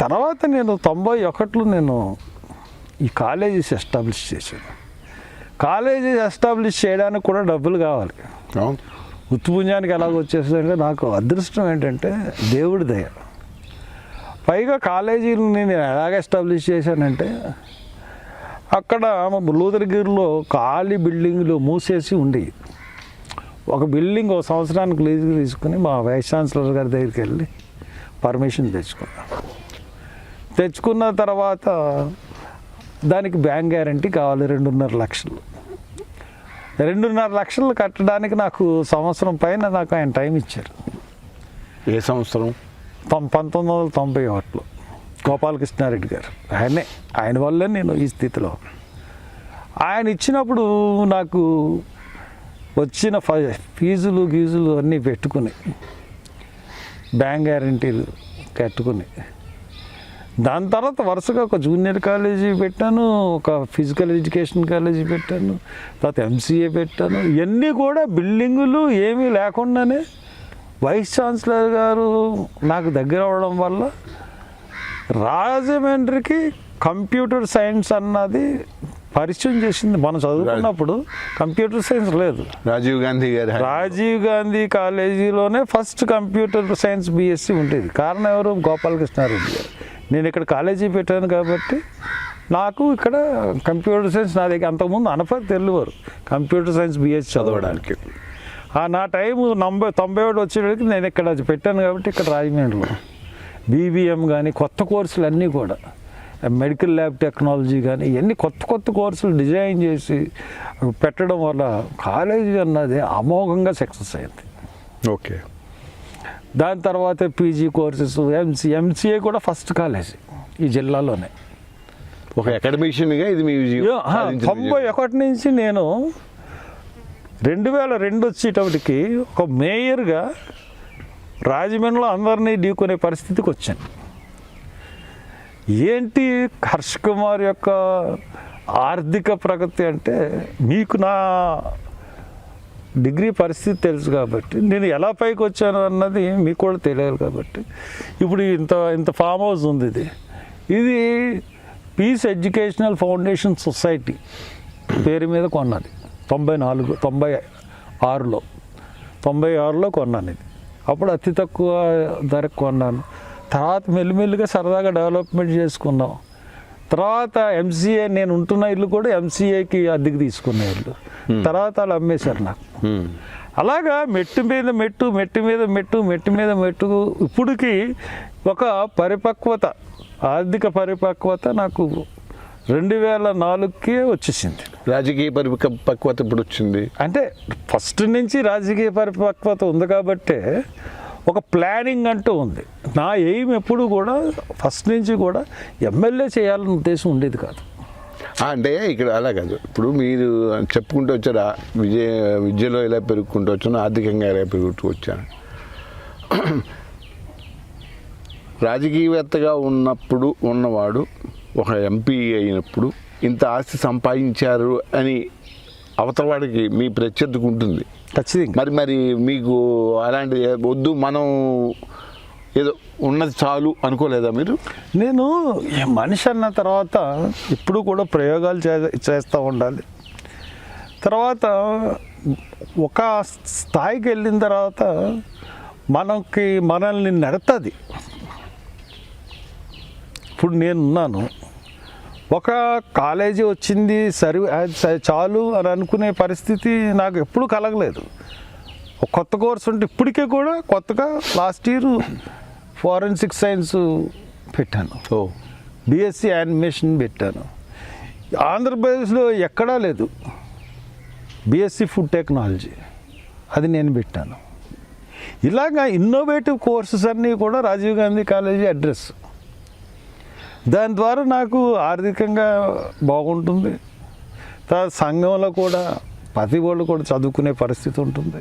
తర్వాత నేను 91లో నేను ఈ కాలేజెస్ ఎస్టాబ్లిష్ చేశాను. కాలేజెస్ ఎస్టాబ్లిష్ చేయడానికి కూడా డబ్బులు కావాలి. ఉత్పుంజానికి ఎలాగ వచ్చేసిందంటే నాకు అదృష్టం ఏంటంటే దేవుడి దయ. పైగా కాలేజీలు నేను ఎలాగ ఎస్టాబ్లిష్ చేశానంటే అక్కడ లూదరగిరిలో ఖాళీ బిల్డింగ్లు మూసేసి ఉండేవి. ఒక బిల్డింగ్ ఒక సంవత్సరానికి లీజుకి తీసుకుని మా వైస్ ఛాన్సలర్ గారి దగ్గరికి వెళ్ళి పర్మిషన్ తెచ్చుకున్న తర్వాత దానికి బ్యాంక్ గ్యారంటీ కావాలి 2.5 లక్షలు. 2.5 లక్షలు కట్టడానికి నాకు సంవత్సరం పైన నాకు ఆయన టైం ఇచ్చారు. ఏ సంవత్సరం? 1991లో గోపాలకృష్ణారెడ్డి గారు. ఆయన వల్లే నేను ఈ స్థితిలో. ఆయన ఇచ్చినప్పుడు నాకు వచ్చిన ఫీజులు గీజులు అన్నీ పెట్టుకుని బ్యాంక్ గ్యారంటీలు కట్టుకుని దాని తర్వాత వరుసగా ఒక జూనియర్ కాలేజీ పెట్టాను, ఒక ఫిజికల్ ఎడ్యుకేషన్ కాలేజీ పెట్టాను, తర్వాత ఎంసీఏ పెట్టాను. ఇవన్నీ కూడా బిల్డింగులు ఏమీ లేకుండానే వైస్ ఛాన్సలర్ గారు నాకు దగ్గర అవ్వడం వల్ల రాజమండ్రికి కంప్యూటర్ సైన్స్ అన్నది పరిచయం చేసింది. మనం చదువుకున్నప్పుడు కంప్యూటర్ సైన్స్ లేదు. రాజీవ్ గాంధీ కాలేజీలోనే ఫస్ట్ కంప్యూటర్ సైన్స్ బీఎస్సీ ఉండేది. కారణం ఎవరు? గోపాలకృష్ణారెడ్డి గారు. నేను ఇక్కడ కాలేజీ పెట్టాను కాబట్టి నాకు ఇక్కడ కంప్యూటర్ సైన్స్ నా దగ్గర అంతకుముందు అనపర్తి వెళ్ళేవారు కంప్యూటర్ సైన్స్ బీఎస్సీ చదవడానికి. నా టైము 91 వచ్చేటికి నేను ఇక్కడ పెట్టాను కాబట్టి ఇక్కడ రాజమండ్రిలో బీబీఎం కానీ కొత్త కోర్సులు అన్నీ కూడా మెడికల్ ల్యాబ్ టెక్నాలజీ కానీ ఇవన్నీ కొత్త కోర్సులు డిజైన్ చేసి పెట్టడం వల్ల కాలేజీ అన్నది అమోఘంగా సక్సెస్ అయింది. ఓకే. దాని తర్వాత పీజీ కోర్సెస్ ఎంసీఏ కూడా ఫస్ట్ కాలేజీ ఈ జిల్లాలోనే. ఒక అకాడమిషియన్గా ఇది మీ 91 నుంచి నేను 2002 వచ్చేటప్పటికి ఒక మేయర్గా రాజమండ్రిలో అందరినీ ఢీకొనే పరిస్థితికి వచ్చాను. ఏంటి హర్ష్ కుమార్ యొక్క ఆర్థిక ప్రగతి అంటే మీకు నా డిగ్రీ పరిస్థితి తెలుసు కాబట్టి నేను ఎలా పైకి వచ్చాను అన్నది మీకు కూడా తెలియాలి కాబట్టి ఇప్పుడు ఇంత ఫామ్ హౌస్ ఉంది. ఇది పీస్ ఎడ్యుకేషనల్ ఫౌండేషన్ సొసైటీ పేరు మీద కొన్నది 96లో కొన్నాను ఇది. అప్పుడు అతి తక్కువ ధరకు కొన్నాను. తర్వాత మెల్లిమెల్లిగా సరదాగా డెవలప్మెంట్ చేసుకున్నాం. తర్వాత ఎంసీఏ నేను ఉంటున్న ఇల్లు కూడా ఎంసీఏకి అద్దెకి తీసుకున్న ఇల్లు. తర్వాత వాళ్ళు అమ్మేశారు నాకు. అలాగా మెట్టు మీద మెట్టు ఇప్పటికి ఒక పరిపక్వత, ఆర్థిక పరిపక్వత నాకు 2004కే వచ్చేసింది. రాజకీయ పరిపక్వత ఇప్పుడు వచ్చింది అంటే ఫస్ట్ నుంచి రాజకీయ పరిపక్వత ఉంది కాబట్టే ఒక ప్లానింగ్ అంటూ ఉంది. నా ఎయిమ్ ఎప్పుడు కూడా ఫస్ట్ నుంచి కూడా ఎమ్మెల్యే చేయాలన్న ఉద్దేశం ఉండేది కాదు. అంటే ఇక్కడ అలా కాదు. ఇప్పుడు మీరు చెప్పుకుంటూ వచ్చారా విద్యలో ఎలా పెరుగుకుంటూ వచ్చాను, ఆర్థికంగా ఎలా పెరుగుతూ వచ్చాను. రాజకీయవేత్తగా ఉన్నవాడు ఒక ఎంపీ అయినప్పుడు ఇంత ఆస్తి సంపాదించారు అని అవతలవాడికి మీ ప్రత్యర్థికి ఉంటుంది ఖచ్చితంగా. మరి మీకు అలాంటి వద్దు, మనం ఏదో ఉన్నది చాలు అనుకోలేదా మీరు? నేను మనిషి అన్న తర్వాత ఇప్పుడు కూడా ప్రయోగాలు చేస్తూ ఉండాలి. తర్వాత ఒక స్థాయికి వెళ్ళిన తర్వాత మనల్ని నెడతది. ఇప్పుడు నేనున్నాను, ఒక కాలేజీ వచ్చింది చాలు అని అనుకునే పరిస్థితి నాకు ఎప్పుడు కలగలేదు. ఒక కొత్త కోర్సు ఉంటే ఇప్పటికే కూడా కొత్తగా లాస్ట్ ఇయర్ ఫోరెన్సిక్ సైన్స్ పెట్టాను, బీఎస్సీ యానిమేషన్ పెట్టాను. ఆంధ్రప్రదేశ్లో ఎక్కడా లేదు బీఎస్సీ ఫుడ్ టెక్నాలజీ, అది నేను పెట్టాను. ఇలాగా ఇన్నోవేటివ్ కోర్సెస్ అన్నీ కూడా రాజీవ్ గాంధీ కాలేజీ అడ్రస్. దాని ద్వారా నాకు ఆర్థికంగా బాగుంటుంది. సంఘంలో కూడా ప్రతి వాళ్ళు కూడా చదువుకునే పరిస్థితి ఉంటుంది.